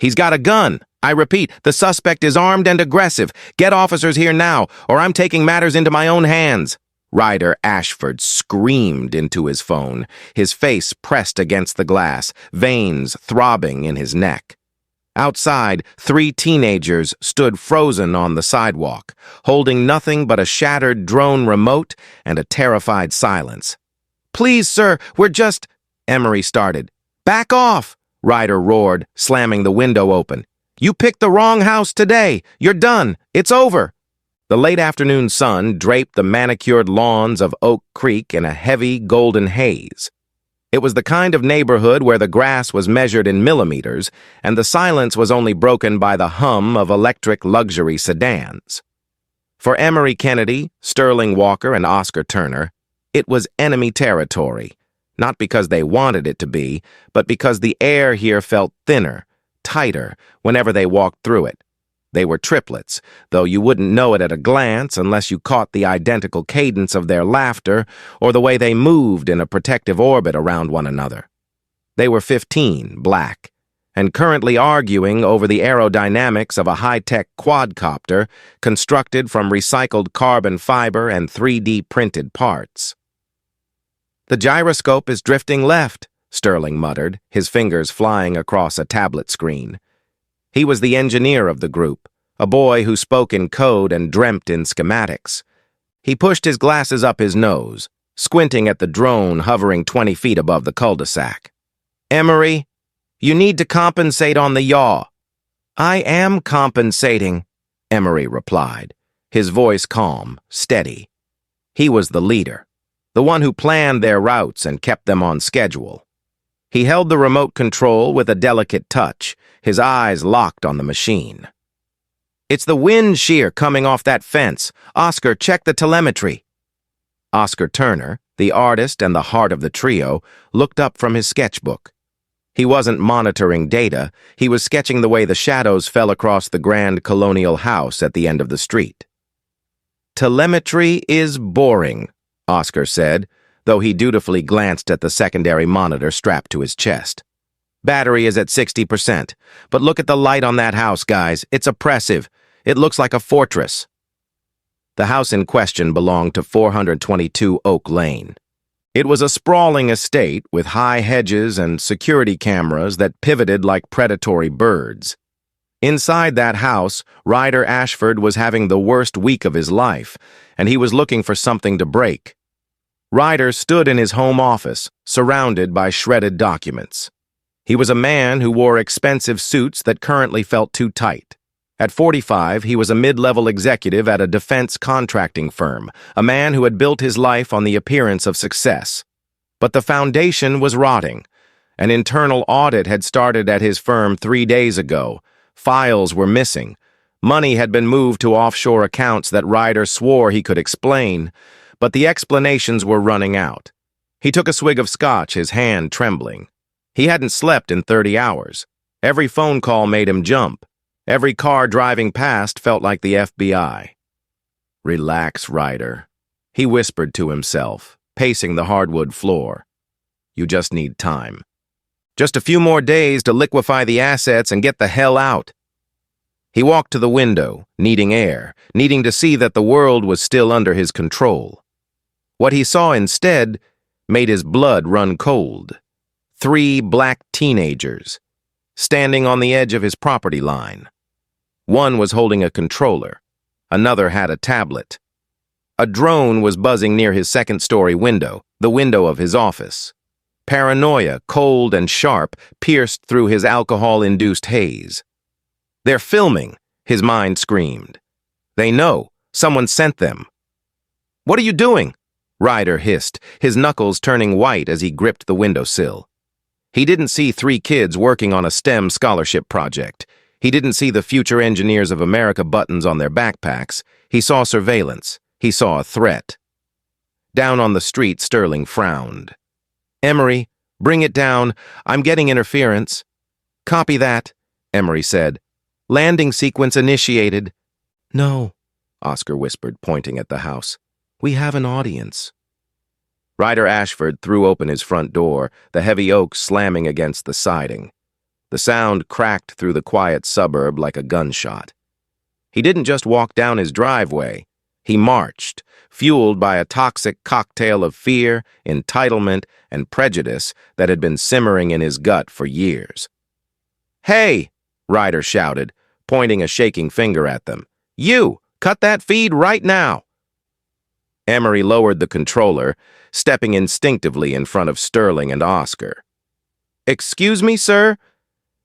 He's got a gun. I repeat, the suspect is armed and aggressive. Get officers here now, or I'm taking matters into my own hands. Ryder Ashford screamed into his phone, his face pressed against the glass, veins throbbing in his neck. Outside, 3 teenagers stood frozen on the sidewalk, holding nothing but a shattered drone remote and a terrified silence. "Please, sir, we're just—" Emery started. "Back off!" Ryder roared, slamming the window open. "You picked the wrong house today. You're done. It's over." The late afternoon sun draped the manicured lawns of Oak Creek in a heavy golden haze. It was the kind of neighborhood where the grass was measured in millimeters, and the silence was only broken by the hum of electric luxury sedans. For Emory Kennedy, Sterling Walker, and Oscar Turner, it was enemy territory, not because they wanted it to be, but because the air here felt thinner, tighter, whenever they walked through it. They were triplets, though you wouldn't know it at a glance unless you caught the identical cadence of their laughter or the way they moved in a protective orbit around one another. They were 15, black, and currently arguing over the aerodynamics of a high-tech quadcopter constructed from recycled carbon fiber and 3D printed parts. "The gyroscope is drifting left," Sterling muttered, his fingers flying across a tablet screen. He was the engineer of the group, a boy who spoke in code and dreamt in schematics. He pushed his glasses up his nose, squinting at the drone hovering 20 feet above the cul-de-sac. "Emery, you need to compensate on the yaw." "I am compensating," Emery replied, his voice calm, steady. He was the leader, the one who planned their routes and kept them on schedule. He held the remote control with a delicate touch, his eyes locked on the machine. "It's the wind shear coming off that fence. Oscar, check the telemetry." Oscar Turner, the artist and the heart of the trio, looked up from his sketchbook. He wasn't monitoring data, he was sketching the way the shadows fell across the grand colonial house at the end of the street. "Telemetry is boring," Oscar said, though he dutifully glanced at the secondary monitor strapped to his chest. "Battery is at 60%, but look at the light on that house, guys. It's oppressive. It looks like a fortress." The house in question belonged to 422 Oak Lane. It was a sprawling estate with high hedges and security cameras that pivoted like predatory birds. Inside that house, Ryder Ashford was having the worst week of his life, and he was looking for something to break. Ryder stood in his home office, surrounded by shredded documents. He was a man who wore expensive suits that currently felt too tight. At 45, he was a mid-level executive at a defense contracting firm, a man who had built his life on the appearance of success. But the foundation was rotting. An internal audit had started at his firm 3 days ago. Files were missing. Money had been moved to offshore accounts that Ryder swore he could explain, but the explanations were running out. He took a swig of scotch, his hand trembling. He hadn't slept in 30 hours. Every phone call made him jump. Every car driving past felt like the FBI. "Relax, Ryder," he whispered to himself, pacing the hardwood floor. "You just need time. Just a few more days to liquefy the assets and get the hell out." He walked to the window, needing air, needing to see that the world was still under his control. What he saw instead made his blood run cold. 3 black teenagers, standing on the edge of his property line. One was holding a controller. Another had a tablet. A drone was buzzing near his second-story window, the window of his office. Paranoia, cold and sharp, pierced through his alcohol-induced haze. "They're filming," his mind screamed. "They know. Someone sent them." "What are you doing?" Ryder hissed, his knuckles turning white as he gripped the windowsill. He didn't see 3 kids working on a STEM scholarship project. He didn't see the Future Engineers of America buttons on their backpacks. He saw surveillance. He saw a threat. Down on the street, Sterling frowned. "Emery, bring it down. I'm getting interference." "Copy that," Emery said. "Landing sequence initiated." "No," Oscar whispered, pointing at the house. "We have an audience." Ryder Ashford threw open his front door, the heavy oak slamming against the siding. The sound cracked through the quiet suburb like a gunshot. He didn't just walk down his driveway. He marched, fueled by a toxic cocktail of fear, entitlement, and prejudice that had been simmering in his gut for years. "Hey!" Ryder shouted, pointing a shaking finger at them. "You! Cut that feed right now!" Emery lowered the controller, stepping instinctively in front of Sterling and Oscar. "Excuse me, sir?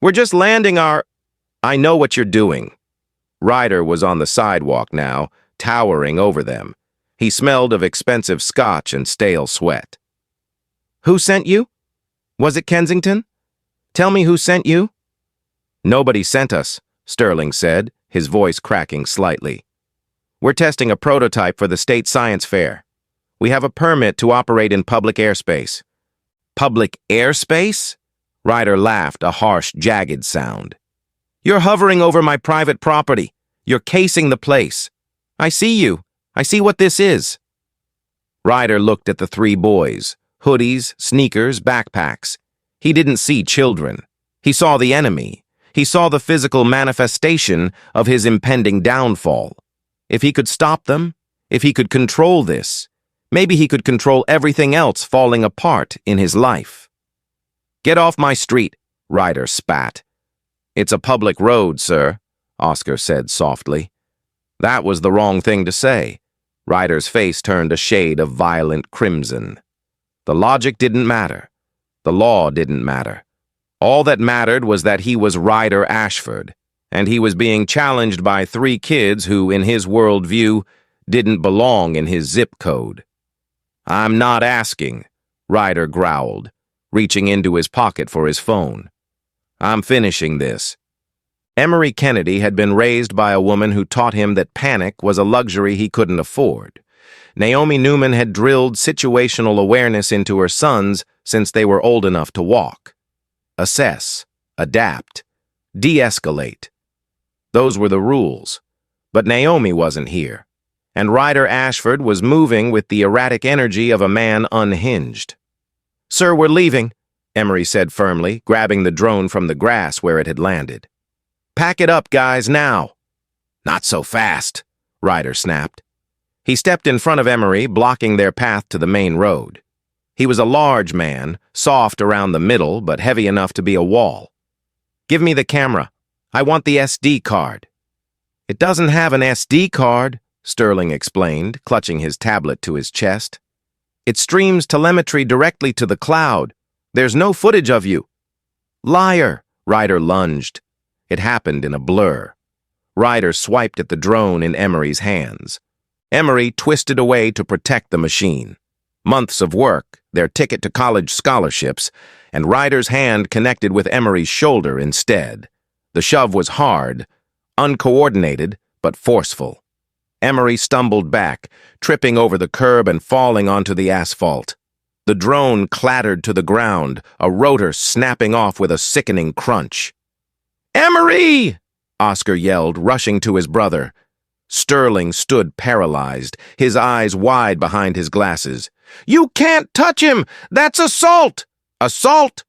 We're just landing our—" "I know what you're doing." Ryder was on the sidewalk now, towering over them. He smelled of expensive scotch and stale sweat. "Who sent you? Was it Kensington? Tell me who sent you." "Nobody sent us," Sterling said, his voice cracking slightly. "We're testing a prototype for the state science fair. We have a permit to operate in public airspace." "Public airspace?" Ryder laughed, a harsh, jagged sound. "You're hovering over my private property. You're casing the place. I see you. I see what this is." Ryder looked at the three boys, hoodies, sneakers, backpacks. He didn't see children. He saw the enemy. He saw the physical manifestation of his impending downfall. If he could stop them, if he could control this, maybe he could control everything else falling apart in his life. "Get off my street," Ryder spat. "It's a public road, sir," Oscar said softly. That was the wrong thing to say. Ryder's face turned a shade of violent crimson. The logic didn't matter. The law didn't matter. All that mattered was that he was Ryder Ashford, and he was being challenged by three kids who, in his worldview, didn't belong in his zip code. "I'm not asking," Ryder growled, reaching into his pocket for his phone. "I'm finishing this." Emery Kennedy had been raised by a woman who taught him that panic was a luxury he couldn't afford. Naomi Newman had drilled situational awareness into her sons since they were old enough to walk. Assess, adapt, de-escalate. Those were the rules. But Naomi wasn't here, and Ryder Ashford was moving with the erratic energy of a man unhinged. "Sir, we're leaving," Emery said firmly, grabbing the drone from the grass where it had landed. "Pack it up, guys, now." "Not so fast," Ryder snapped. He stepped in front of Emery, blocking their path to the main road. He was a large man, soft around the middle, but heavy enough to be a wall. "Give me the camera. I want the SD card." "It doesn't have an SD card," Sterling explained, clutching his tablet to his chest. "It streams telemetry directly to the cloud. There's no footage of you." "Liar," Ryder lunged. It happened in a blur. Ryder swiped at the drone in Emery's hands. Emery twisted away to protect the machine. Months of work, their ticket to college scholarships, and Ryder's hand connected with Emery's shoulder instead. The shove was hard, uncoordinated, but forceful. Emery stumbled back, tripping over the curb and falling onto the asphalt. The drone clattered to the ground, a rotor snapping off with a sickening crunch. "Emery!" Oscar yelled, rushing to his brother. Sterling stood paralyzed, his eyes wide behind his glasses. "You can't touch him! That's assault!" "Assault?"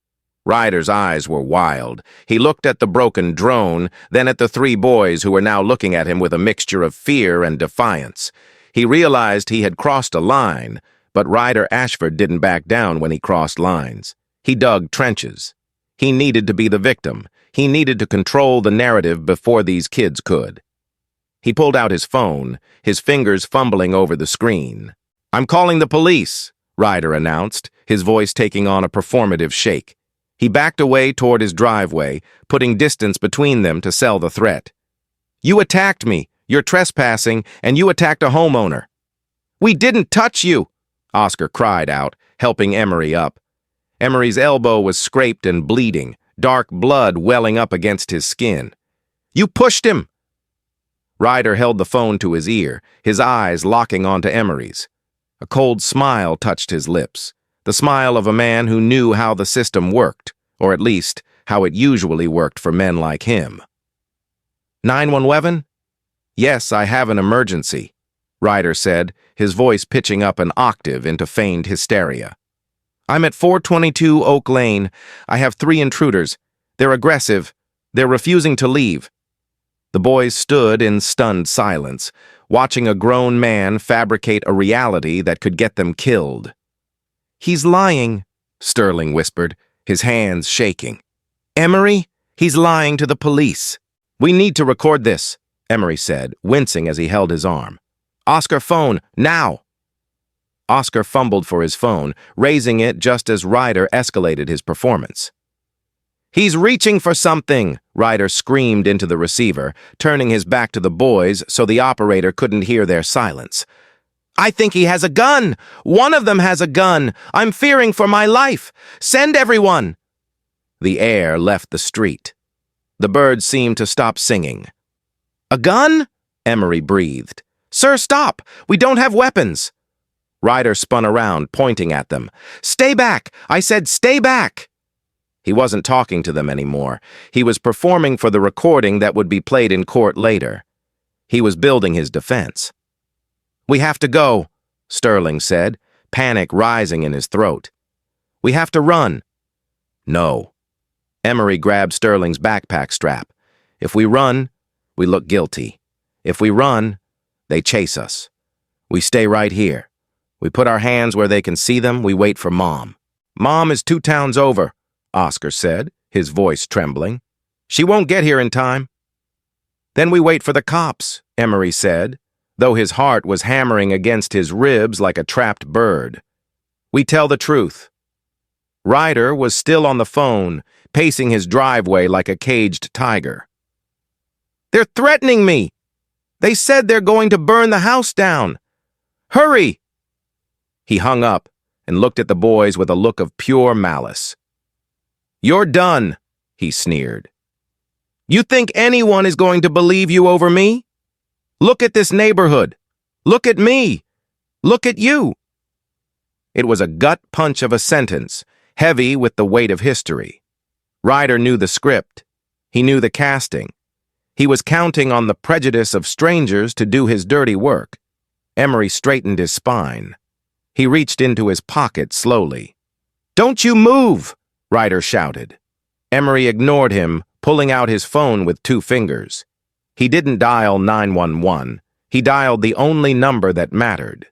Ryder's eyes were wild. He looked at the broken drone, then at the three boys who were now looking at him with a mixture of fear and defiance. He realized he had crossed a line, but Ryder Ashford didn't back down when he crossed lines. He dug trenches. He needed to be the victim. He needed to control the narrative before these kids could. He pulled out his phone, his fingers fumbling over the screen. "I'm calling the police," Ryder announced, his voice taking on a performative shake. He backed away toward his driveway, putting distance between them to sell the threat. "You attacked me, you're trespassing, and you attacked a homeowner." "We didn't touch you!" Oscar cried out, helping Emery up. Emery's elbow was scraped and bleeding, dark blood welling up against his skin. "You pushed him!" Ryder held the phone to his ear, his eyes locking onto Emery's. A cold smile touched his lips, the smile of a man who knew how the system worked, or at least how it usually worked for men like him. 911? "Yes, I have an emergency," Ryder said, his voice pitching up an octave into feigned hysteria. "I'm at 422 Oak Lane. I have 3 intruders. They're aggressive. They're refusing to leave." The boys stood in stunned silence, watching a grown man fabricate a reality that could get them killed. "He's lying," Sterling whispered, his hands shaking. "Emery, he's lying to the police." "We need to record this," Emery said, wincing as he held his arm. "Oscar, phone, now!" Oscar fumbled for his phone, raising it just as Ryder escalated his performance. "He's reaching for something," Ryder screamed into the receiver, turning his back to the boys so the operator couldn't hear their silence. "I think he has a gun! One of them has a gun! I'm fearing for my life! Send everyone!" The air left the street. The birds seemed to stop singing. "A gun?" Emery breathed. "Sir, stop! We don't have weapons!" Ryder spun around, pointing at them. "Stay back! I said stay back!" He wasn't talking to them anymore. He was performing for the recording that would be played in court later. He was building his defense. "We have to go," Sterling said, panic rising in his throat. "We have to run." "No." Emery grabbed Sterling's backpack strap. "If we run, we look guilty. If we run, they chase us. We stay right here. We put our hands where they can see them. We wait for Mom." "Mom is 2 towns over," Oscar said, his voice trembling. "She won't get here in time." "Then we wait for the cops," Emery said, though his heart was hammering against his ribs like a trapped bird. "We tell the truth." Ryder was still on the phone, pacing his driveway like a caged tiger. "They're threatening me! They said they're going to burn the house down! Hurry!" He hung up and looked at the boys with a look of pure malice. "You're done," he sneered. "You think anyone is going to believe you over me? Look at this neighborhood. Look at me. Look at you." It was a gut punch of a sentence, heavy with the weight of history. Ryder knew the script. He knew the casting. He was counting on the prejudice of strangers to do his dirty work. Emery straightened his spine. He reached into his pocket slowly. "Don't you move!" Ryder shouted. Emery ignored him, pulling out his phone with 2 fingers. He didn't dial 911. He dialed the only number that mattered.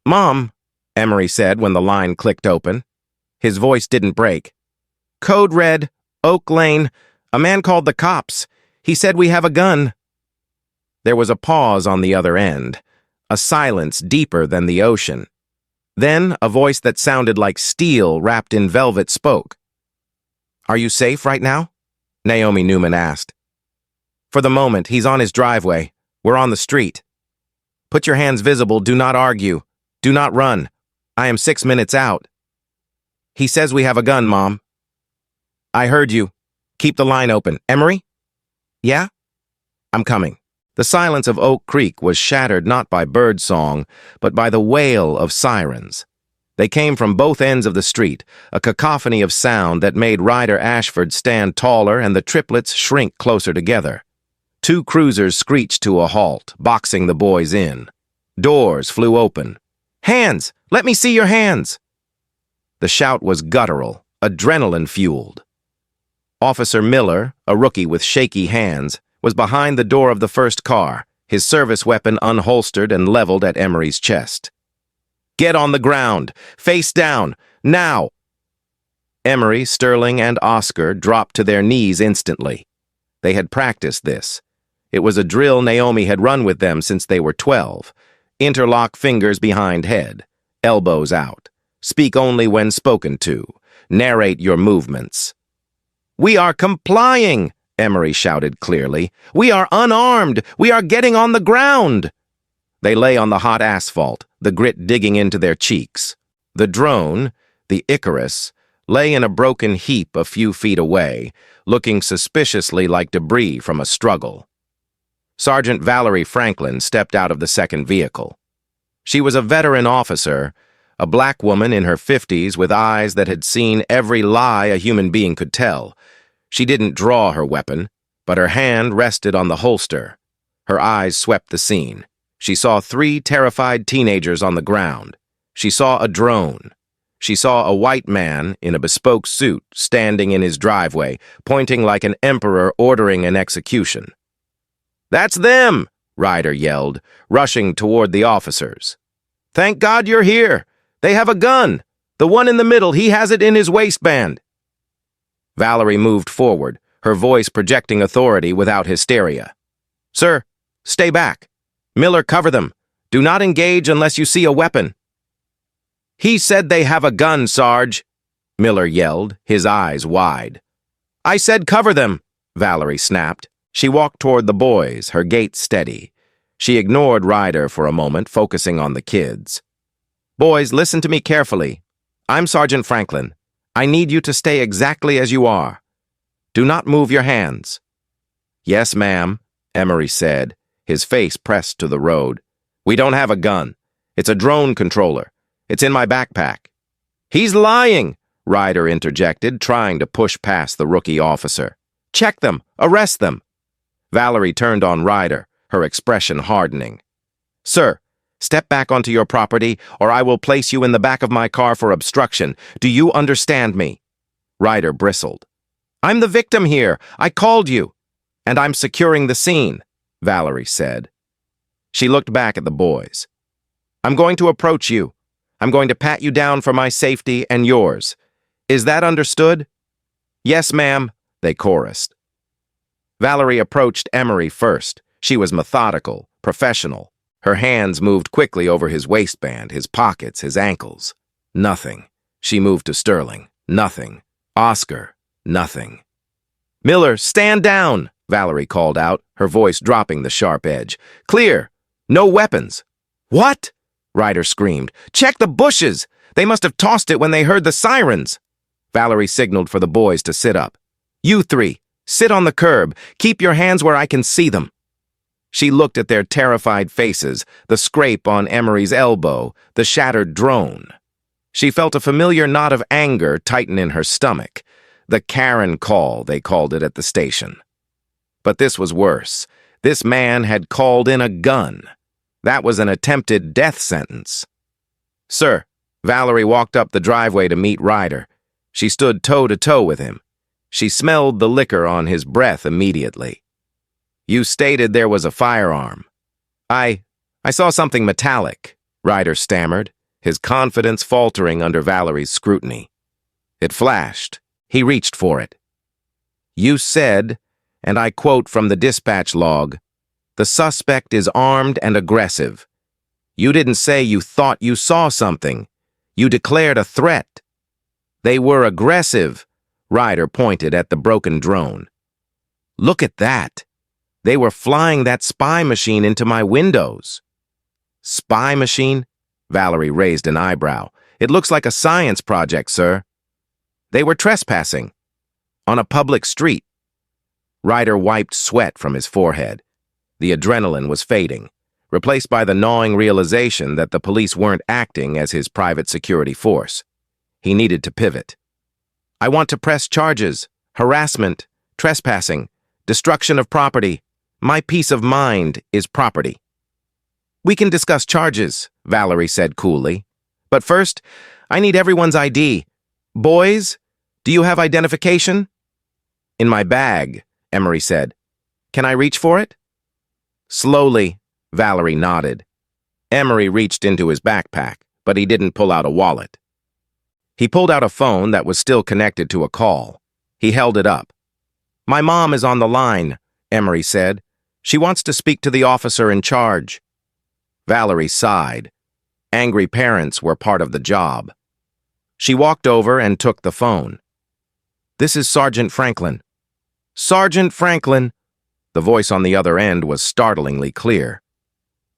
"Mom," Emery said when the line clicked open. His voice didn't break. "Code red, Oak Lane. A man called the cops. He said we have a gun." There was a pause on the other end, a silence deeper than the ocean. Then a voice that sounded like steel wrapped in velvet spoke. "Are you safe right now?" Naomi Newman asked. "For the moment, he's on his driveway. We're on the street. Put your hands visible. Do not argue. Do not run. I am 6 minutes out." "He says we have a gun, Mom." "I heard you. Keep the line open. Emery?" "Yeah? I'm coming." The silence of Oak Creek was shattered not by bird song, but by the wail of sirens. They came from both ends of the street, a cacophony of sound that made Ryder Ashford stand taller and the triplets shrink closer together. 2 cruisers screeched to a halt, boxing the boys in. Doors flew open. "Hands! Let me see your hands!" The shout was guttural, adrenaline-fueled. Officer Miller, a rookie with shaky hands, was behind the door of the first car, his service weapon unholstered and leveled at Emery's chest. "Get on the ground! Face down! Now!" Emery, Sterling, and Oscar dropped to their knees instantly. They had practiced this. It was a drill Naomi had run with them since they were 12. Interlock fingers behind head, elbows out. Speak only when spoken to. Narrate your movements. "We are complying!" Emery shouted clearly. "We are unarmed! We are getting on the ground!" They lay on the hot asphalt, the grit digging into their cheeks. The drone, the Icarus, lay in a broken heap a few feet away, looking suspiciously like debris from a struggle. Sergeant Valerie Franklin stepped out of the second vehicle. She was a veteran officer, a black woman in her 50s with eyes that had seen every lie a human being could tell. She didn't draw her weapon, but her hand rested on the holster. Her eyes swept the scene. She saw 3 terrified teenagers on the ground. She saw a drone. She saw a white man in a bespoke suit standing in his driveway, pointing like an emperor ordering an execution. "That's them!" Ryder yelled, rushing toward the officers. "Thank God you're here! They have a gun! The one in the middle, he has it in his waistband!" Valerie moved forward, her voice projecting authority without hysteria. "Sir, stay back. Miller, cover them. Do not engage unless you see a weapon." "He said they have a gun, Sarge," Miller yelled, his eyes wide. "I said cover them," Valerie snapped. She walked toward the boys, her gait steady. She ignored Ryder for a moment, focusing on the kids. "Boys, listen to me carefully. I'm Sergeant Franklin. I need you to stay exactly as you are. Do not move your hands." "Yes, ma'am," Emery said, his face pressed to the road. "We don't have a gun. It's a drone controller. It's in my backpack." "He's lying," Ryder interjected, trying to push past the rookie officer. "Check them. Arrest them." Valerie turned on Ryder, her expression hardening. "Sir, step back onto your property, or I will place you in the back of my car for obstruction. Do you understand me?" Ryder bristled. "I'm the victim here. I called you. And I'm securing the scene," Valerie said. She looked back at the boys. "I'm going to approach you. I'm going to pat you down for my safety and yours. Is that understood?" "Yes, ma'am," they chorused. Valerie approached Emery first. She was methodical, professional. Her hands moved quickly over his waistband, his pockets, his ankles. Nothing. She moved to Sterling. Nothing. Oscar. Nothing. "Miller, stand down," Valerie called out, her voice dropping the sharp edge. "Clear. No weapons." "What?" Ryder screamed. "Check the bushes! They must have tossed it when they heard the sirens." Valerie signaled for the boys to sit up. "You three, sit on the curb. Keep your hands where I can see them." She looked at their terrified faces, the scrape on Emery's elbow, the shattered drone. She felt a familiar knot of anger tighten in her stomach. The Karen call, they called it at the station. But this was worse. This man had called in a gun. That was an attempted death sentence. "Sir," Valerie walked up the driveway to meet Ryder. She stood toe-to-toe with him. She smelled the liquor on his breath immediately. "You stated there was a firearm." I saw something metallic," Ryder stammered, his confidence faltering under Valerie's scrutiny. It flashed. He reached for it. "You said, and I quote from the dispatch log, 'The suspect is armed and aggressive.' You didn't say you thought you saw something. You declared a threat." "They were aggressive," Ryder pointed at the broken drone. "Look at that. They were flying that spy machine into my windows." "Spy machine?" Valerie raised an eyebrow. "It looks like a science project, sir." "They were trespassing. On a public street." Ryder wiped sweat from his forehead. The adrenaline was fading, replaced by the gnawing realization that the police weren't acting as his private security force. He needed to pivot. "I want to press charges, harassment, trespassing, destruction of property. My peace of mind is property." "We can discuss charges," Valerie said coolly. "But first, I need everyone's ID. Boys, do you have identification?" "In my bag," Emery said. "Can I reach for it?" Slowly, Valerie nodded. Emery reached into his backpack, but he didn't pull out a wallet. He pulled out a phone that was still connected to a call. He held it up. "My mom is on the line," Emery said. "She wants to speak to the officer in charge." Valerie sighed. Angry parents were part of the job. She walked over and took the phone. "This is Sergeant Franklin." "Sergeant Franklin!" The voice on the other end was startlingly clear.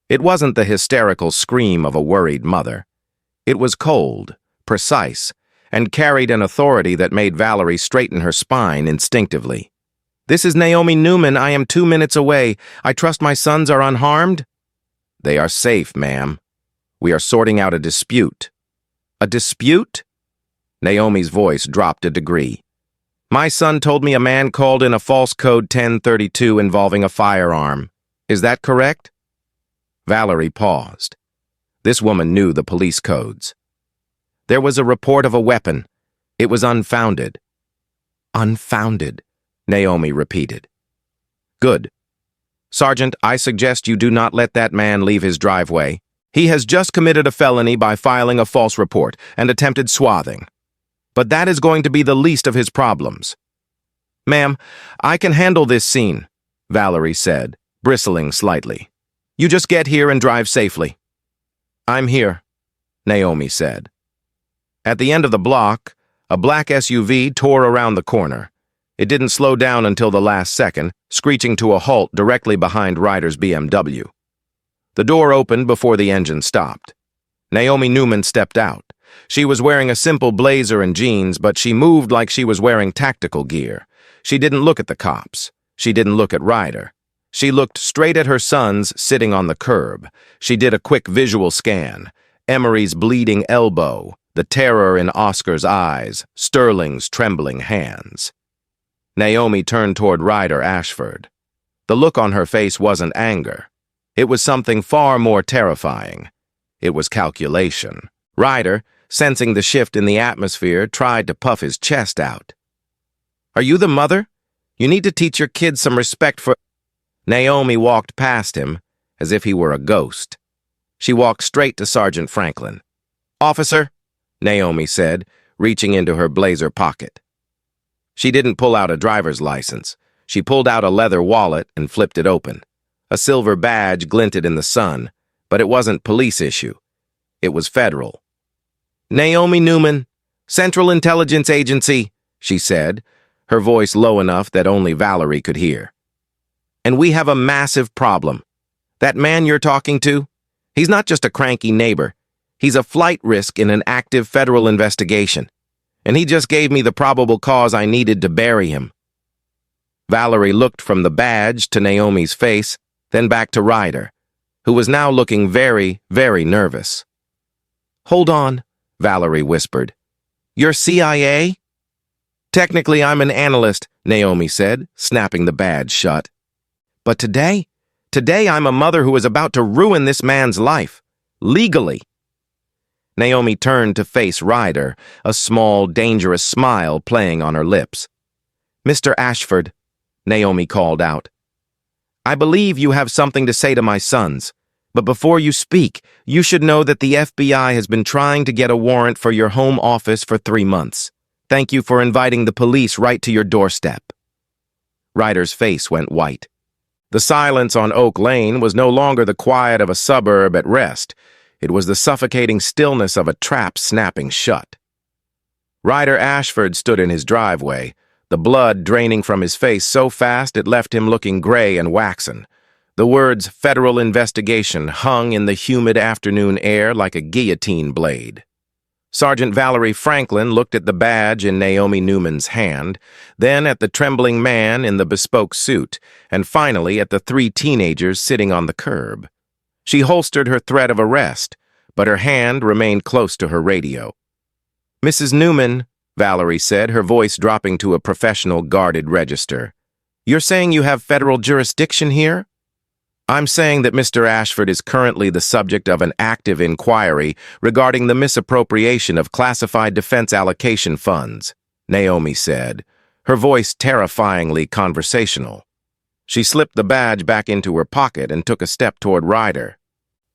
It wasn't the hysterical scream of a worried mother. It was cold, precise, and carried an authority that made Valerie straighten her spine instinctively. "This is Naomi Newman. I am 2 minutes away. I trust my sons are unharmed?" "They are safe, ma'am. We are sorting out a dispute." "A dispute?" Naomi's voice dropped a degree. "My son told me a man called in a false code 1032 involving a firearm. Is that correct?" Valerie paused. This woman knew the police codes. There was a report of a weapon. It was unfounded. Unfounded, Naomi repeated. Good. Sergeant, I suggest you do not let that man leave his driveway. He has just committed a felony by filing a false report and attempted swathing. But that is going to be the least of his problems. Ma'am, I can handle this scene, Valerie said, bristling slightly. You just get here and drive safely. I'm here, Naomi said. At the end of the block, a black SUV tore around the corner. It didn't slow down until the last second, screeching to a halt directly behind Ryder's BMW. The door opened before the engine stopped. Naomi Newman stepped out. She was wearing a simple blazer and jeans, but she moved like she was wearing tactical gear. She didn't look at the cops. She didn't look at Ryder. She looked straight at her sons sitting on the curb. She did a quick visual scan. Emery's bleeding elbow, the terror in Oscar's eyes, Sterling's trembling hands. Naomi turned toward Ryder Ashford. The look on her face wasn't anger. It was something far more terrifying. It was calculation. Ryder, sensing the shift in the atmosphere, tried to puff his chest out. Are you the mother? You need to teach your kids some respect for... Naomi walked past him as if he were a ghost. She walked straight to Sergeant Franklin. Officer, Naomi said, reaching into her blazer pocket. She didn't pull out a driver's license. She pulled out a leather wallet and flipped it open. A silver badge glinted in the sun, but it wasn't police issue. It was federal. Naomi Newman, Central Intelligence Agency, she said, her voice low enough that only Valerie could hear. And we have a massive problem. That man you're talking to, he's not just a cranky neighbor. He's a flight risk in an active federal investigation. And he just gave me the probable cause I needed to bury him. Valerie looked from the badge to Naomi's face, then back to Ryder, who was now looking very, very nervous. Hold on, Valerie whispered. You're CIA? Technically, I'm an analyst, Naomi said, snapping the badge shut. But today I'm a mother who is about to ruin this man's life. Legally. Naomi turned to face Ryder, a small, dangerous smile playing on her lips. Mr. Ashford, Naomi called out. I believe you have something to say to my sons, but before you speak, you should know that the FBI has been trying to get a warrant for your home office for 3 months. Thank you for inviting the police right to your doorstep. Ryder's face went white. The silence on Oak Lane was no longer the quiet of a suburb at rest. It was the suffocating stillness of a trap snapping shut. Ryder Ashford stood in his driveway, the blood draining from his face so fast it left him looking gray and waxen. The words federal investigation hung in the humid afternoon air like a guillotine blade. Sergeant Valerie Franklin looked at the badge in Naomi Newman's hand, then at the trembling man in the bespoke suit, and finally at the 3 teenagers sitting on the curb. She holstered her threat of arrest, but her hand remained close to her radio. Mrs. Newman, Valerie said, her voice dropping to a professional guarded register. You're saying you have federal jurisdiction here? I'm saying that Mr. Ashford is currently the subject of an active inquiry regarding the misappropriation of classified defense allocation funds, Naomi said, her voice terrifyingly conversational. She slipped the badge back into her pocket and took a step toward Ryder.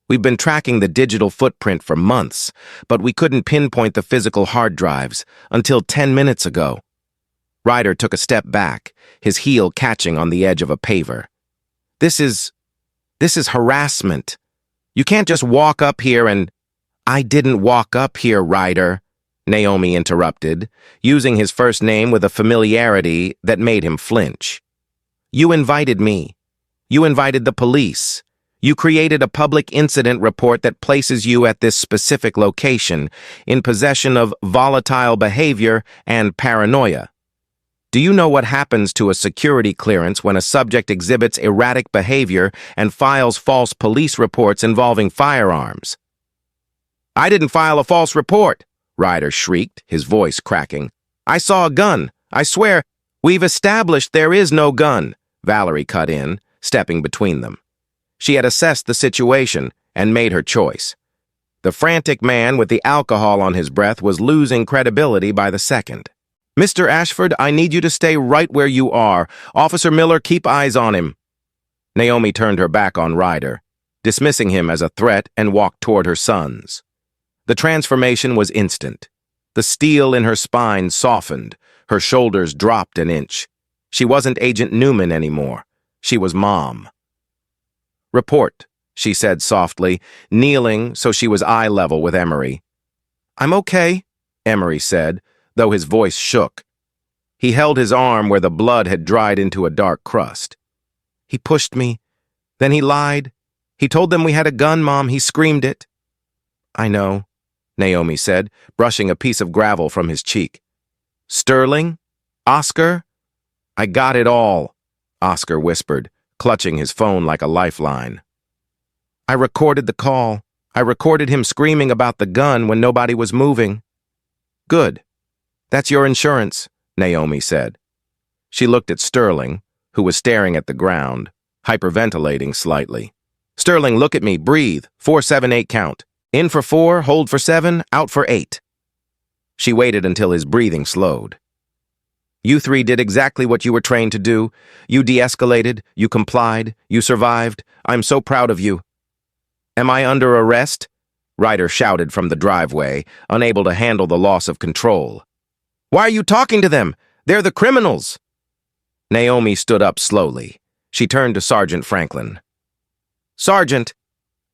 We've been tracking the digital footprint for months, but we couldn't pinpoint the physical hard drives until 10 minutes ago. Ryder took a step back, his heel catching on the edge of a paver. This is harassment. You can't just walk up here and... I didn't walk up here, Ryder, Naomi interrupted, using his first name with a familiarity that made him flinch. You invited me. You invited the police. You created a public incident report that places you at this specific location in possession of volatile behavior and paranoia. Do you know what happens to a security clearance when a subject exhibits erratic behavior and files false police reports involving firearms? I didn't file a false report, Ryder shrieked, his voice cracking. I saw a gun. I swear, we've established there is no gun, Valerie cut in, stepping between them. She had assessed the situation and made her choice. The frantic man with the alcohol on his breath was losing credibility by the second. "Mr. Ashford, I need you to stay right where you are. Officer Miller, keep eyes on him." Naomi turned her back on Ryder, dismissing him as a threat, and walked toward her sons. The transformation was instant. The steel in her spine softened, her shoulders dropped an inch. She wasn't Agent Newman anymore. She was Mom. "Report," she said softly, kneeling so she was eye level with Emery. "I'm okay," Emery said, though his voice shook. He held his arm where the blood had dried into a dark crust. "He pushed me. Then he lied. He told them we had a gun, Mom. He screamed it." "I know," Naomi said, brushing a piece of gravel from his cheek. "Sterling? Oscar?" "I got it all," Oscar whispered, clutching his phone like a lifeline. "I recorded the call. I recorded him screaming about the gun when nobody was moving." "Good. That's your insurance," Naomi said. She looked at Sterling, who was staring at the ground, hyperventilating slightly. "Sterling, look at me. Breathe. 4-7-8 count. In for 4, hold for 7, out for 8. She waited until his breathing slowed. "You three did exactly what you were trained to do. You de-escalated, you complied, you survived. I'm so proud of you." "Am I under arrest?" Ryder shouted from the driveway, unable to handle the loss of control. "Why are you talking to them? They're the criminals." Naomi stood up slowly. She turned to Sergeant Franklin. "Sergeant,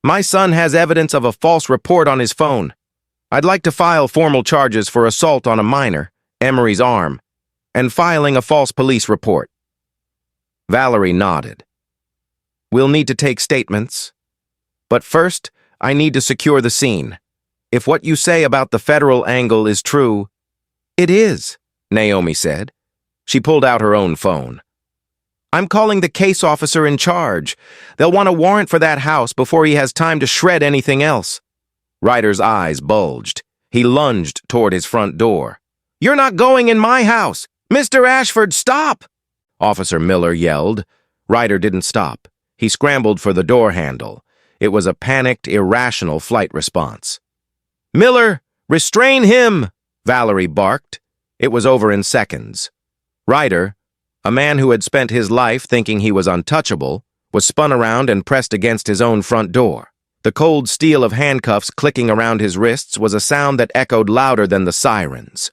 my son has evidence of a false report on his phone. I'd like to file formal charges for assault on a minor, Emery's arm, and filing a false police report." Valerie nodded. "We'll need to take statements. But first, I need to secure the scene. If what you say about the federal angle is true—" "It is," Naomi said. She pulled out her own phone. "I'm calling the case officer in charge. They'll want a warrant for that house before he has time to shred anything else." Ryder's eyes bulged. He lunged toward his front door. "You're not going in my house! Mr. Ashford, stop!" Officer Miller yelled. Ryder didn't stop. He scrambled for the door handle. It was a panicked, irrational flight response. "Miller, restrain him!" Valerie barked. It was over in seconds. Ryder, a man who had spent his life thinking he was untouchable, was spun around and pressed against his own front door. The cold steel of handcuffs clicking around his wrists was a sound that echoed louder than the sirens.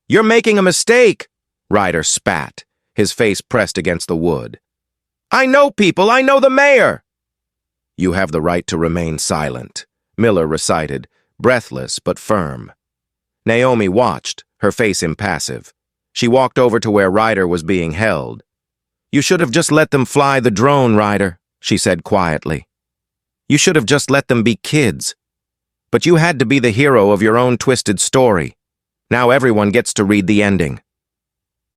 "You're making a mistake!" Ryder spat, his face pressed against the wood. "I know people! I know the mayor!" "You have the right to remain silent," Miller recited, breathless but firm. Naomi watched, her face impassive. She walked over to where Ryder was being held. "You should have just let them fly the drone, Ryder," she said quietly. "You should have just let them be kids. But you had to be the hero of your own twisted story. Now everyone gets to read the ending."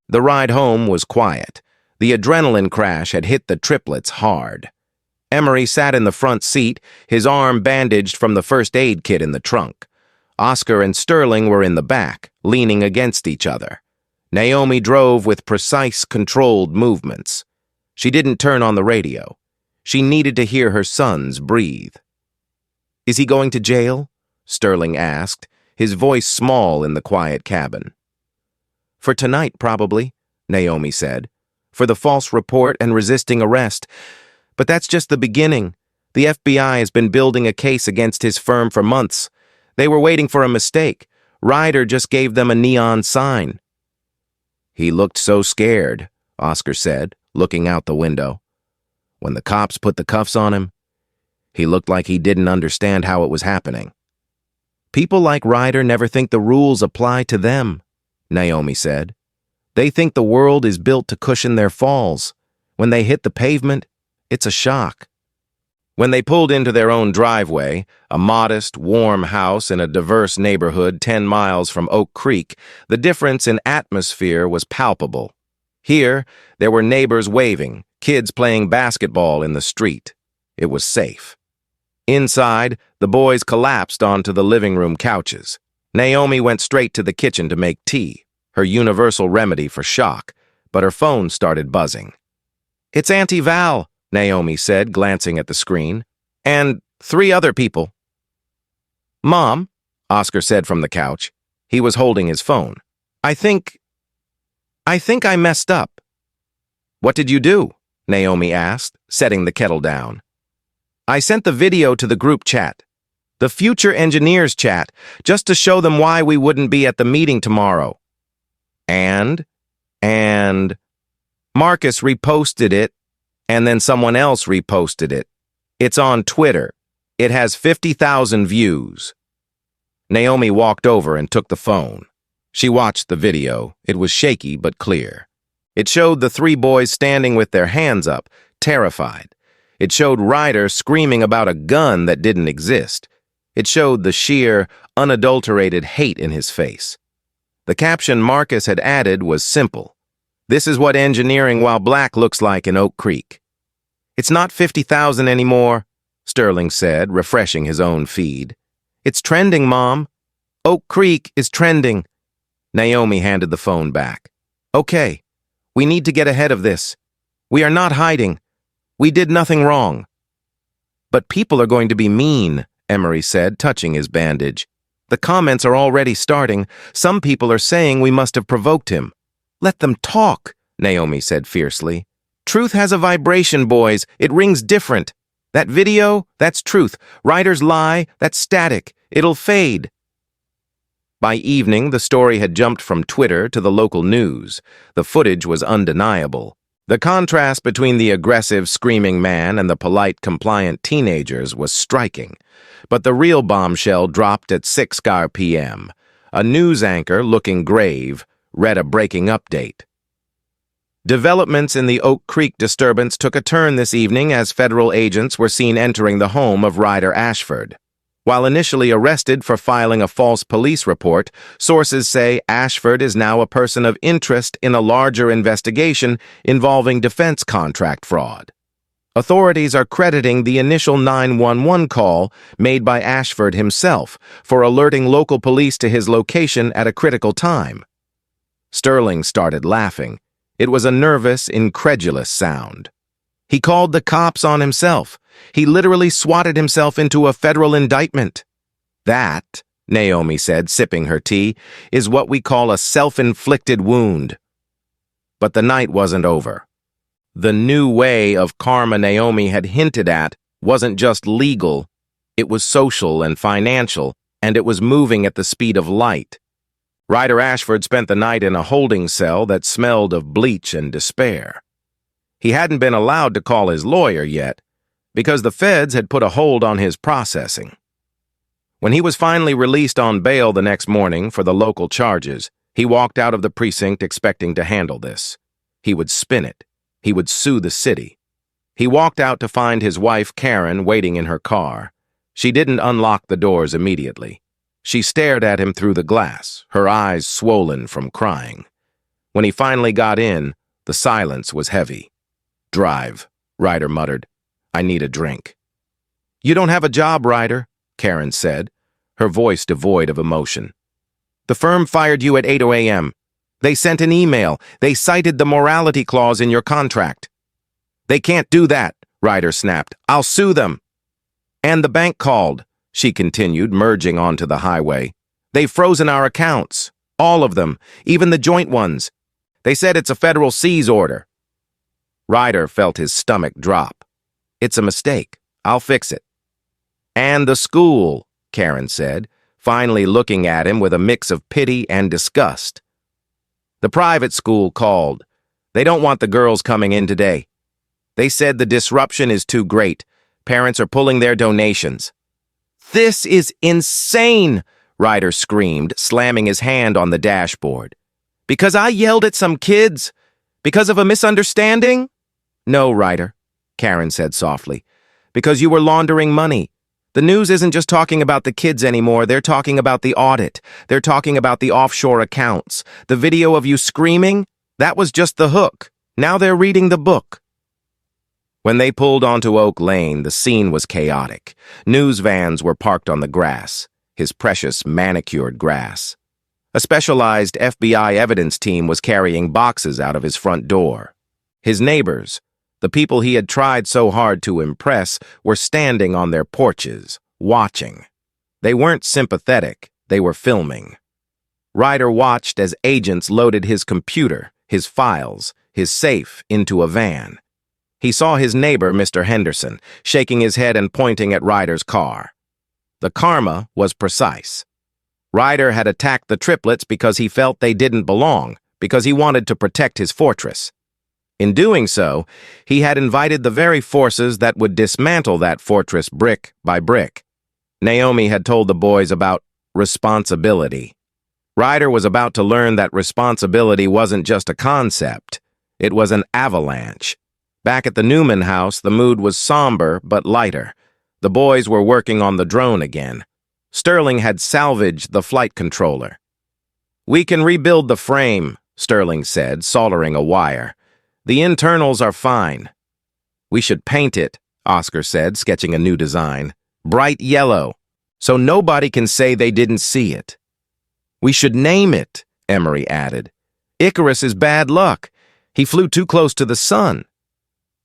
The ride home was quiet. The adrenaline crash had hit the triplets hard. Emery sat in the front seat, his arm bandaged from the first aid kit in the trunk. Oscar and Sterling were in the back, leaning against each other. Naomi drove with precise, controlled movements. She didn't turn on the radio. She needed to hear her sons breathe. "Is he going to jail?" Sterling asked, his voice small in the quiet cabin. "For tonight, probably," Naomi said. "For the false report and resisting arrest. But that's just the beginning. The FBI has been building a case against his firm for months. They were waiting for a mistake. Ryder just gave them a neon sign." "He looked so scared," Oscar said, looking out the window. "When the cops put the cuffs on him, he looked like he didn't understand how it was happening." "People like Ryder never think the rules apply to them," Naomi said. "They think the world is built to cushion their falls. When they hit the pavement, it's a shock." When they pulled into their own driveway, a modest, warm house in a diverse neighborhood 10 miles from Oak Creek, the difference in atmosphere was palpable. Here, there were neighbors waving, kids playing basketball in the street. It was safe. Inside, the boys collapsed onto the living room couches. Naomi went straight to the kitchen to make tea, her universal remedy for shock, but her phone started buzzing. "It's Auntie Val," Naomi said, glancing at the screen. "And 3 other people." "Mom," Oscar said from the couch. He was holding his phone. I think I messed up." "What did you do?" Naomi asked, setting the kettle down. "I sent the video to the group chat, the future engineers chat, just to show them why we wouldn't be at the meeting tomorrow. And Marcus reposted it, and then someone else reposted it. It's on Twitter. It has 50,000 views." Naomi walked over and took the phone. She watched the video. It was shaky but clear. It showed the three boys standing with their hands up, terrified. It showed Ryder screaming about a gun that didn't exist. It showed the sheer, unadulterated hate in his face. The caption Marcus had added was simple. "This is what engineering while black looks like in Oak Creek." "It's not 50,000 anymore," Sterling said, refreshing his own feed. "It's trending, Mom. Oak Creek is trending." Naomi handed the phone back. "Okay, we need to get ahead of this. We are not hiding. We did nothing wrong." "But people are going to be mean," Emery said, touching his bandage. "The comments are already starting. Some people are saying we must have provoked him." "Let them talk," Naomi said fiercely. "Truth has a vibration, boys. It rings different. That video, that's truth. Ryder's lie, that's static. It'll fade." By evening, the story had jumped from Twitter to the local news. The footage was undeniable. The contrast between the aggressive, screaming man and the polite, compliant teenagers was striking. But the real bombshell dropped at 6 p.m. A news anchor, looking grave, read a breaking update. Developments in the Oak Creek disturbance took a turn this evening as federal agents were seen entering the home of Ryder Ashford. While initially arrested for filing a false police report, sources say Ashford is now a person of interest in a larger investigation involving defense contract fraud. Authorities are crediting the initial 911 call made by Ashford himself for alerting local police to his location at a critical time. Sterling started laughing. It was a nervous, incredulous sound. He called the cops on himself. He literally swatted himself into a federal indictment. "That," Naomi said, sipping her tea, "is what we call a self-inflicted wound." But the night wasn't over. The new way of karma Naomi had hinted at wasn't just legal. It was social and financial, and it was moving at the speed of light. Ryder Ashford spent the night in a holding cell that smelled of bleach and despair. He hadn't been allowed to call his lawyer yet, because the feds had put a hold on his processing. When he was finally released on bail the next morning for the local charges, he walked out of the precinct expecting to handle this. He would spin it. He would sue the city. He walked out to find his wife, Karen, waiting in her car. She didn't unlock the doors immediately. She stared at him through the glass, her eyes swollen from crying. When he finally got in, the silence was heavy. "Drive," Ryder muttered. "I need a drink." "You don't have a job, Ryder," Karen said, her voice devoid of emotion. "The firm fired you at 8 a.m. They sent an email. They cited the morality clause in your contract." "They can't do that," Ryder snapped. "I'll sue them." "And the bank called," she continued, merging onto the highway. "They've frozen our accounts. All of them, even the joint ones. They said it's a federal seize order." Ryder felt his stomach drop. "It's a mistake. I'll fix it." "And the school," Karen said, finally looking at him with a mix of pity and disgust. "The private school called. They don't want the girls coming in today. They said the disruption is too great. Parents are pulling their donations." "This is insane," Ryder screamed, slamming his hand on the dashboard. "Because I yelled at some kids? Because of a misunderstanding?" "No, Ryder," Karen said softly. "Because you were laundering money. The news isn't just talking about the kids anymore. They're talking about the audit. They're talking about the offshore accounts. The video of you screaming, that was just the hook. Now they're reading the book." When they pulled onto Oak Lane, the scene was chaotic. News vans were parked on the grass, his precious manicured grass. A specialized FBI evidence team was carrying boxes out of his front door. His neighbors, the people he had tried so hard to impress, were standing on their porches, watching. They weren't sympathetic, they were filming. Ryder watched as agents loaded his computer, his files, his safe into a van. He saw his neighbor, Mr. Henderson, shaking his head and pointing at Ryder's car. The karma was precise. Ryder had attacked the triplets because he felt they didn't belong, because he wanted to protect his fortress. In doing so, he had invited the very forces that would dismantle that fortress brick by brick. Naomi had told the boys about responsibility. Ryder was about to learn that responsibility wasn't just a concept. It was an avalanche. Back at the Newman house, the mood was somber but lighter. The boys were working on the drone again. Sterling had salvaged the flight controller. "We can rebuild the frame," Sterling said, soldering a wire. "The internals are fine." "We should paint it," Oscar said, sketching a new design. "Bright yellow, so nobody can say they didn't see it." "We should name it," Emery added. "Icarus is bad luck. He flew too close to the sun."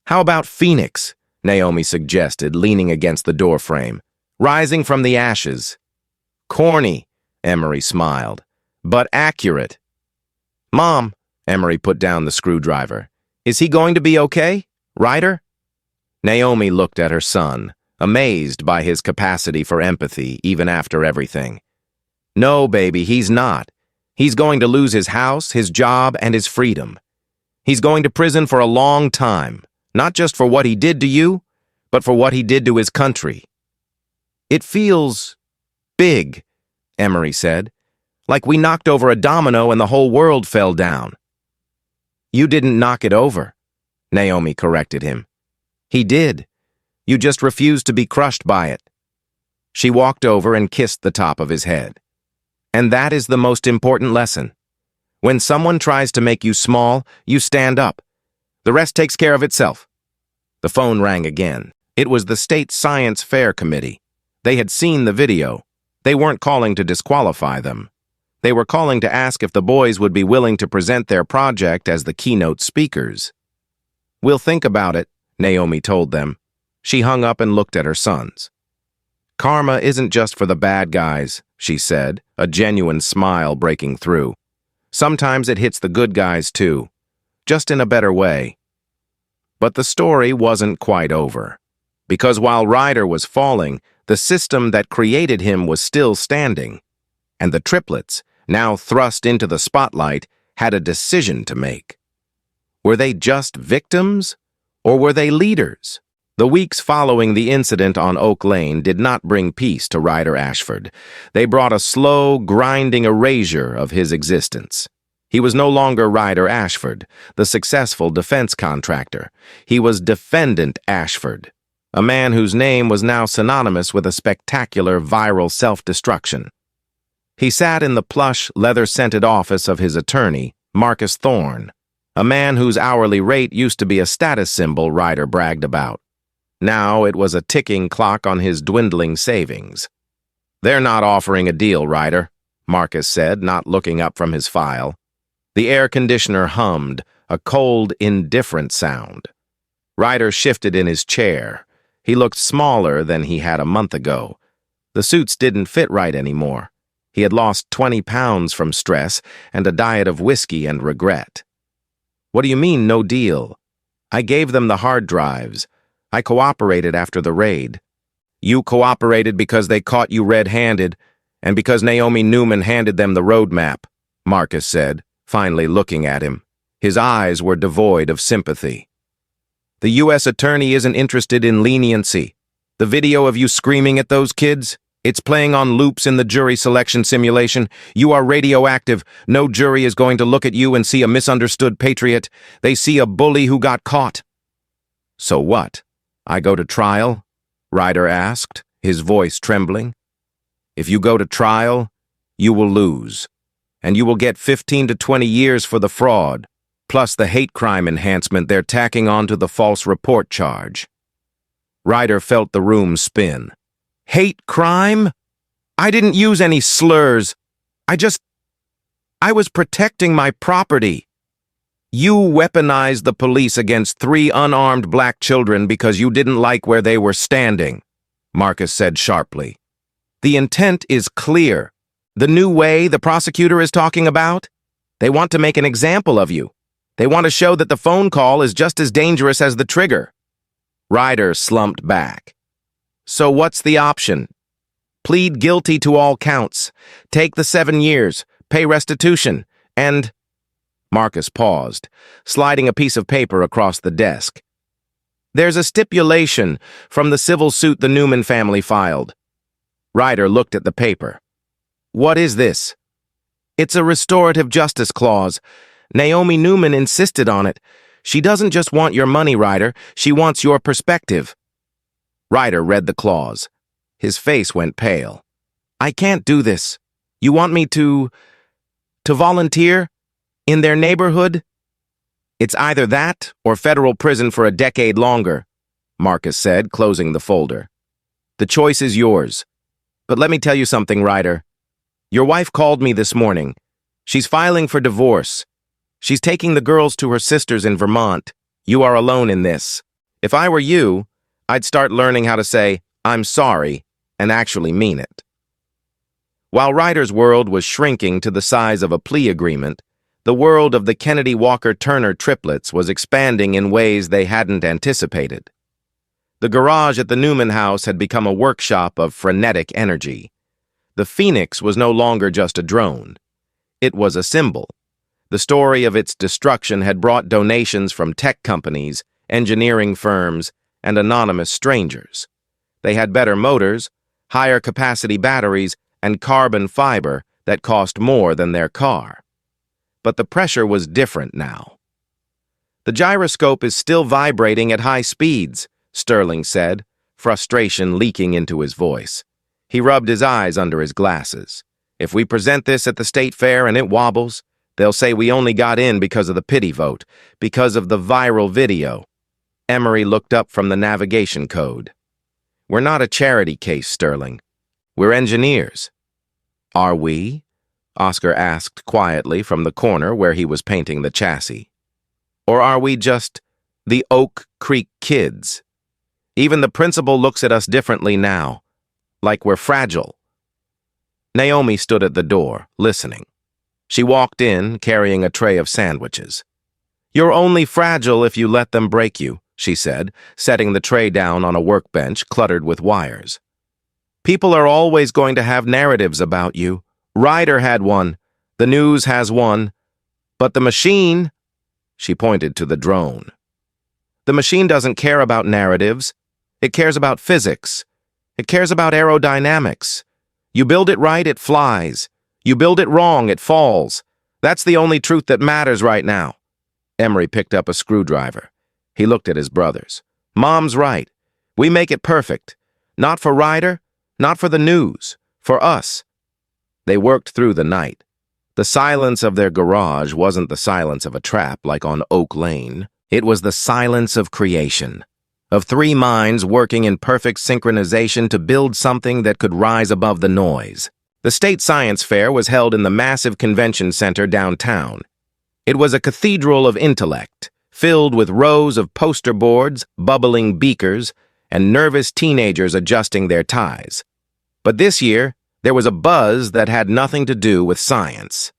"How about Phoenix?" Naomi suggested, leaning against the doorframe. "Rising from the ashes." "Corny," Emery smiled, "but accurate." "Mom," Emery put down the screwdriver, "is he going to be okay? Ryder?" Naomi looked at her son, amazed by his capacity for empathy even after everything. "No, baby, he's not. He's going to lose his house, his job, and his freedom. He's going to prison for a long time, not just for what he did to you, but for what he did to his country." "It feels big," Emery said, "like we knocked over a domino and the whole world fell down." "You didn't knock it over," Naomi corrected him. "He did. You just refused to be crushed by it." She walked over and kissed the top of his head. "And that is the most important lesson. When someone tries to make you small, you stand up. The rest takes care of itself." The phone rang again. It was the State Science Fair Committee. They had seen the video. They weren't calling to disqualify them. They were calling to ask if the boys would be willing to present their project as the keynote speakers. "We'll think about it," Naomi told them. She hung up and looked at her sons. "Karma isn't just for the bad guys," she said, a genuine smile breaking through. "Sometimes it hits the good guys too, just in a better way." But the story wasn't quite over. Because while Ryder was falling, the system that created him was still standing. And the triplets, now thrust into the spotlight, had a decision to make. Were they just victims, or were they leaders? The weeks following the incident on Oak Lane did not bring peace to Ryder Ashford. They brought a slow, grinding erasure of his existence. He was no longer Ryder Ashford, the successful defense contractor. He was Defendant Ashford, a man whose name was now synonymous with a spectacular viral self-destruction. He sat in the plush, leather-scented office of his attorney, Marcus Thorne, a man whose hourly rate used to be a status symbol Ryder bragged about. Now it was a ticking clock on his dwindling savings. "They're not offering a deal, Ryder," Marcus said, not looking up from his file. The air conditioner hummed, a cold, indifferent sound. Ryder shifted in his chair. He looked smaller than he had a month ago. The suits didn't fit right anymore. He had lost 20 pounds from stress and a diet of whiskey and regret. "What do you mean, no deal? I gave them the hard drives. I cooperated after the raid." "You cooperated because they caught you red-handed, and because Naomi Newman handed them the roadmap," Marcus said, finally looking at him. His eyes were devoid of sympathy. "The U.S. attorney isn't interested in leniency. The video of you screaming at those kids, it's playing on loops in the jury selection simulation. You are radioactive. No jury is going to look at you and see a misunderstood patriot. They see a bully who got caught." "So what? I go to trial?" Ryder asked, his voice trembling. "If you go to trial, you will lose. And you will get 15 to 20 years for the fraud, plus the hate crime enhancement they're tacking onto the false report charge." Ryder felt the room spin. "Hate crime? I didn't use any slurs. I was protecting my property. You weaponized the police against 3 unarmed black children because you didn't like where they were standing," Marcus said sharply. The intent is clear. The new way the prosecutor is talking about? They want to make an example of you. They want to show that the phone call is just as dangerous as the trigger. Ryder slumped back. So what's the option? Plead guilty to all counts. Take the 7 years, pay restitution, and... Marcus paused, sliding a piece of paper across the desk. There's a stipulation from the civil suit the Newman family filed. Ryder looked at the paper. What is this? It's a restorative justice clause. Naomi Newman insisted on it. She doesn't just want your money, Ryder. She wants your perspective. Ryder read the clause. His face went pale. I can't do this. You want me to volunteer? In their neighborhood? It's either that or federal prison for a decade longer, Marcus said, closing the folder. The choice is yours. But let me tell you something, Ryder. Your wife called me this morning. She's filing for divorce. She's taking the girls to her sister's in Vermont. You are alone in this. If I were you, I'd start learning how to say, I'm sorry, and actually mean it. While Ryder's world was shrinking to the size of a plea agreement, the world of the Kennedy Walker-Turner triplets was expanding in ways they hadn't anticipated. The garage at the Newman house had become a workshop of frenetic energy. The Phoenix was no longer just a drone. It was a symbol. The story of its destruction had brought donations from tech companies, engineering firms, and anonymous strangers. They had better motors, higher capacity batteries, and carbon fiber that cost more than their car. But the pressure was different now. The gyroscope is still vibrating at high speeds, Sterling said, frustration leaking into his voice. He rubbed his eyes under his glasses. If we present this at the state fair and it wobbles, they'll say we only got in because of the pity vote, because of the viral video. Emery looked up from the navigation code. We're not a charity case, Sterling. We're engineers. Are we? Oscar asked quietly from the corner where he was painting the chassis. Or are we just the Oak Creek kids? Even the principal looks at us differently now, like we're fragile. Naomi stood at the door, listening. She walked in, carrying a tray of sandwiches. You're only fragile if you let them break you, she said, setting the tray down on a workbench cluttered with wires. People are always going to have narratives about you. Ryder had one. The news has one. But the machine, she pointed to the drone. The machine doesn't care about narratives. It cares about physics. It cares about aerodynamics. You build it right, it flies. You build it wrong, it falls. That's the only truth that matters right now. Emery picked up a screwdriver. He looked at his brothers. Mom's right. We make it perfect. Not for Ryder, not for the news, for us. They worked through the night. The silence of their garage wasn't the silence of a trap like on Oak Lane. It was the silence of creation, of 3 minds working in perfect synchronization to build something that could rise above the noise. The State Science Fair was held in the massive convention center downtown. It was a cathedral of intellect, filled with rows of poster boards, bubbling beakers, and nervous teenagers adjusting their ties. But this year, there was a buzz that had nothing to do with science.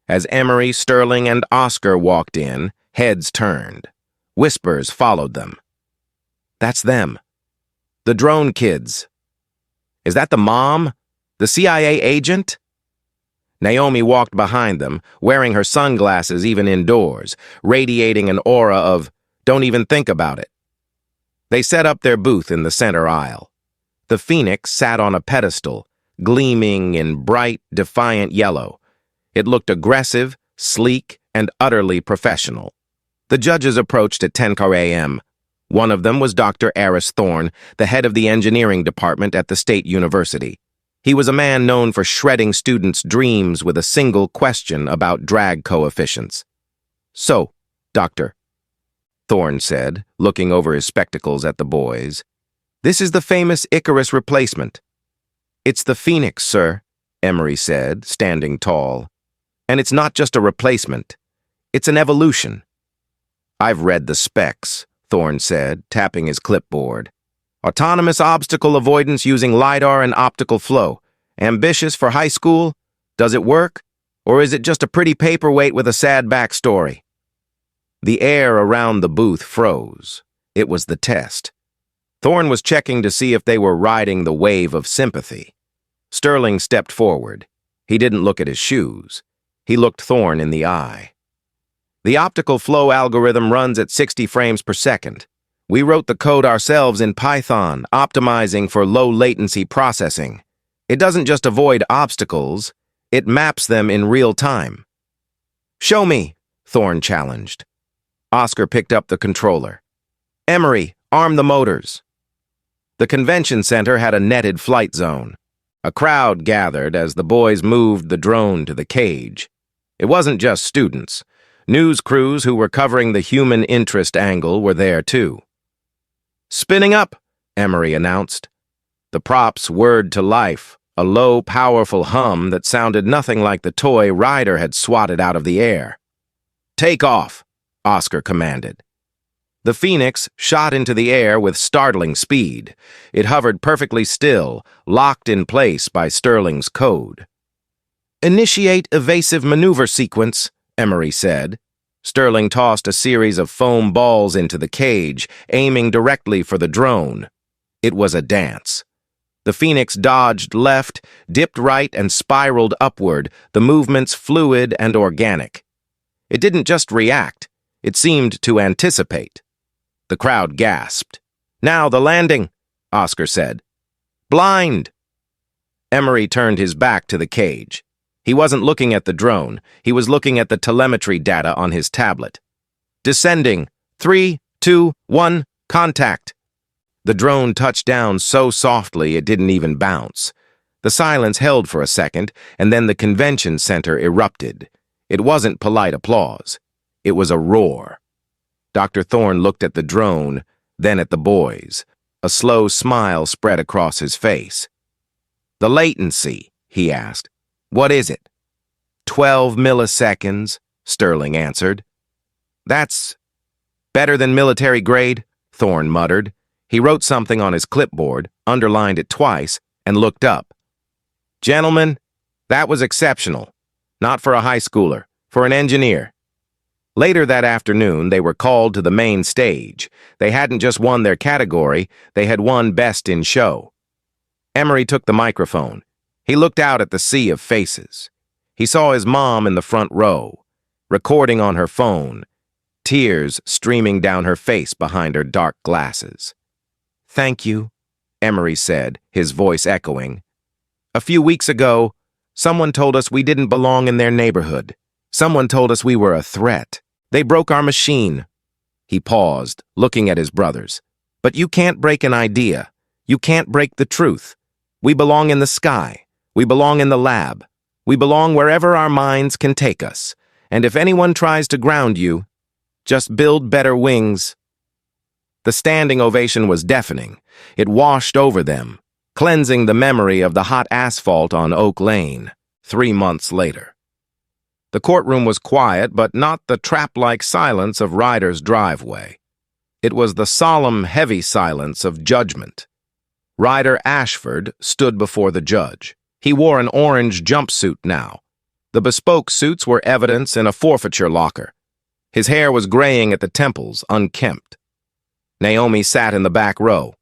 As Emery, Sterling, and Oscar walked in, heads turned. Whispers followed them. That's them. The drone kids. Is that the mom? The CIA agent? Naomi walked behind them, wearing her sunglasses even indoors, radiating an aura of, don't even think about it. They set up their booth in the center aisle. The Phoenix sat on a pedestal, gleaming in bright, defiant yellow. It looked aggressive, sleek, and utterly professional. The judges approached at 10 a.m. One of them was Dr. Aris Thorne, the head of the engineering department at the State University. He was a man known for shredding students' dreams with a single question about drag coefficients. So, Doctor, Thorne said, looking over his spectacles at the boys, this is the famous Icarus replacement. It's the Phoenix, sir, Emery said, standing tall. And it's not just a replacement. It's an evolution. I've read the specs, Thorne said, tapping his clipboard. Autonomous obstacle avoidance using LiDAR and optical flow. Ambitious for high school? Does it work? Or is it just a pretty paperweight with a sad backstory? The air around the booth froze. It was the test. Thorne was checking to see if they were riding the wave of sympathy. Sterling stepped forward. He didn't look at his shoes. He looked Thorne in the eye. The optical flow algorithm runs at 60 frames per second. We wrote the code ourselves in Python, optimizing for low latency processing. It doesn't just avoid obstacles, it maps them in real time. Show me, Thorne challenged. Oscar picked up the controller. Emery, arm the motors. The convention center had a netted flight zone. A crowd gathered as the boys moved the drone to the cage. It wasn't just students. News crews who were covering the human interest angle were there too. Spinning up, Emery announced. The props whirred to life, a low, powerful hum that sounded nothing like the toy Ryder had swatted out of the air. Take off, Oscar commanded. The Phoenix shot into the air with startling speed. It hovered perfectly still, locked in place by Sterling's code. Initiate evasive maneuver sequence, Emery said. Sterling tossed a series of foam balls into the cage, aiming directly for the drone. It was a dance. The Phoenix dodged left, dipped right, and spiraled upward, the movements fluid and organic. It didn't just react, it seemed to anticipate. The crowd gasped. Now the landing, Oscar said. Blind! Emery turned his back to the cage. He wasn't looking at the drone. He was looking at the telemetry data on his tablet. Descending. 3, 2, 1, contact. The drone touched down so softly it didn't even bounce. The silence held for a second, and then the convention center erupted. It wasn't polite applause. It was a roar. Dr. Thorne looked at the drone, then at the boys. A slow smile spread across his face. The latency, he asked. What is it? 12 milliseconds, Sterling answered. That's better than military grade, Thorne muttered. He wrote something on his clipboard, underlined it twice, and looked up. Gentlemen, that was exceptional. Not for a high schooler, for an engineer. Later that afternoon, they were called to the main stage. They hadn't just won their category, they had won Best in Show. Emery took the microphone. He looked out at the sea of faces. He saw his mom in the front row, recording on her phone, tears streaming down her face behind her dark glasses. Thank you, Emery said, his voice echoing. A few weeks ago, someone told us we didn't belong in their neighborhood. Someone told us we were a threat. They broke our machine. He paused, looking at his brothers. But you can't break an idea. You can't break the truth. We belong in the sky. We belong in the lab. We belong wherever our minds can take us. And if anyone tries to ground you, just build better wings. The standing ovation was deafening. It washed over them, cleansing the memory of the hot asphalt on Oak Lane, 3 months later. The courtroom was quiet, but not the trap-like silence of Ryder's driveway. It was the solemn, heavy silence of judgment. Ryder Ashford stood before the judge. He wore an orange jumpsuit now. The bespoke suits were evidence in a forfeiture locker. His hair was graying at the temples, unkempt. Naomi sat in the back row.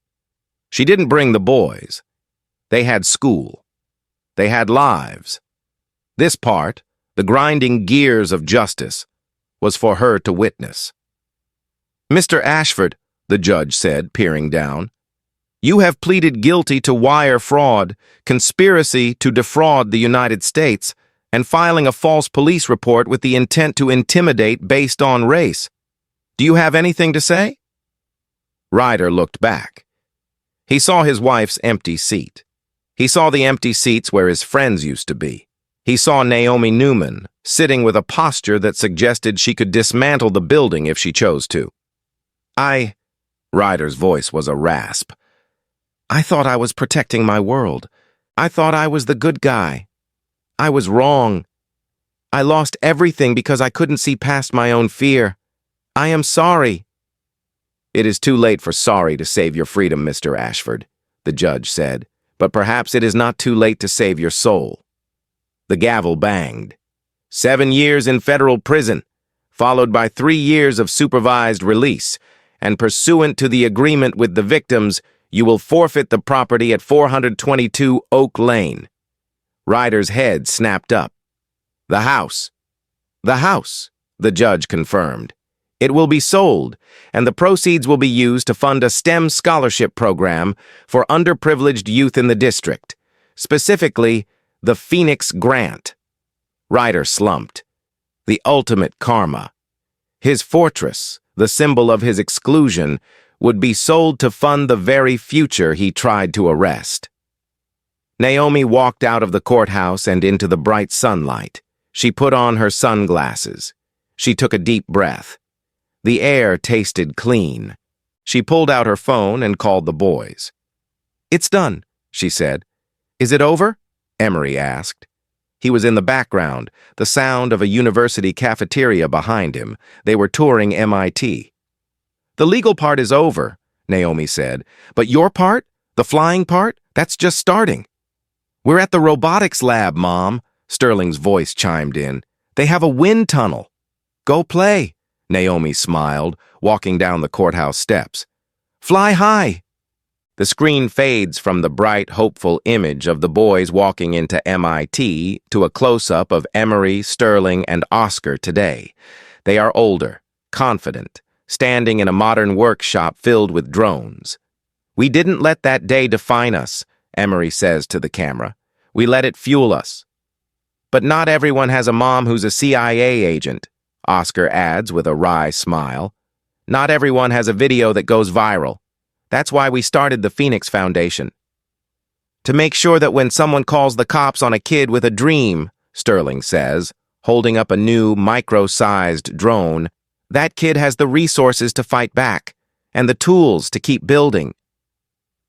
She didn't bring the boys. They had school. They had lives. This part, the grinding gears of justice, was for her to witness. Mr. Ashford, the judge said, peering down, you have pleaded guilty to wire fraud, conspiracy to defraud the United States, and filing a false police report with the intent to intimidate based on race. Do you have anything to say? Ryder looked back. He saw his wife's empty seat. He saw the empty seats where his friends used to be. He saw Naomi Newman sitting with a posture that suggested she could dismantle the building if she chose to. Ryder's voice was a rasp. I thought I was protecting my world. I thought I was the good guy. I was wrong. I lost everything because I couldn't see past my own fear. I am sorry. It is too late for sorry to save your freedom, Mr. Ashford, the judge said. but perhaps it is not too late to save your soul. The gavel banged. 7 years in federal prison, followed by 3 years of supervised release, and pursuant to the agreement with the victims, you will forfeit the property at 422 Oak Lane. Ryder's head snapped up. The house. The house, the judge confirmed. It will be sold, and the proceeds will be used to fund a STEM scholarship program for underprivileged youth in the district, specifically the Phoenix Grant. Ryder slumped. The ultimate karma. His fortress, the symbol of his exclusion, would be sold to fund the very future he tried to arrest. Naomi walked out of the courthouse and into the bright sunlight. She put on her sunglasses. She took a deep breath. The air tasted clean. She pulled out her phone and called the boys. "It's done," she said. "Is it over?" Emery asked. He was in the background, the sound of a university cafeteria behind him. They were touring MIT. "The legal part is over," Naomi said. "But your part, the flying part, that's just starting." "We're at the robotics lab, Mom," Sterling's voice chimed in. "They have a wind tunnel." "Go play," Naomi smiled, walking down the courthouse steps. "Fly high." The screen fades from the bright, hopeful image of the boys walking into MIT to a close-up of Emery, Sterling, and Oscar today. They are older, confident, standing in a modern workshop filled with drones. "We didn't let that day define us," Emery says to the camera. "We let it fuel us." "But not everyone has a mom who's a CIA agent," Oscar adds with a wry smile. "Not everyone has a video that goes viral. That's why we started the Phoenix Foundation. To make sure that when someone calls the cops on a kid with a dream," Sterling says, holding up a new, micro-sized drone, "that kid has the resources to fight back, and the tools to keep building."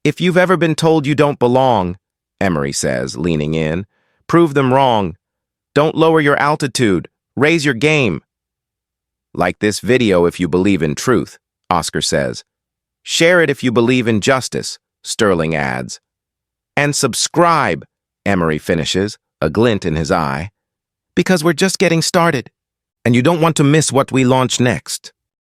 "If you've ever been told you don't belong," Emery says, leaning in, "prove them wrong. Don't lower your altitude. Raise your game." "Like this video if you believe in truth," Oscar says. "Share it if you believe in justice," Sterling adds. "And subscribe," Emery finishes, a glint in his eye. "Because we're just getting started, and you don't want to miss what we launch next."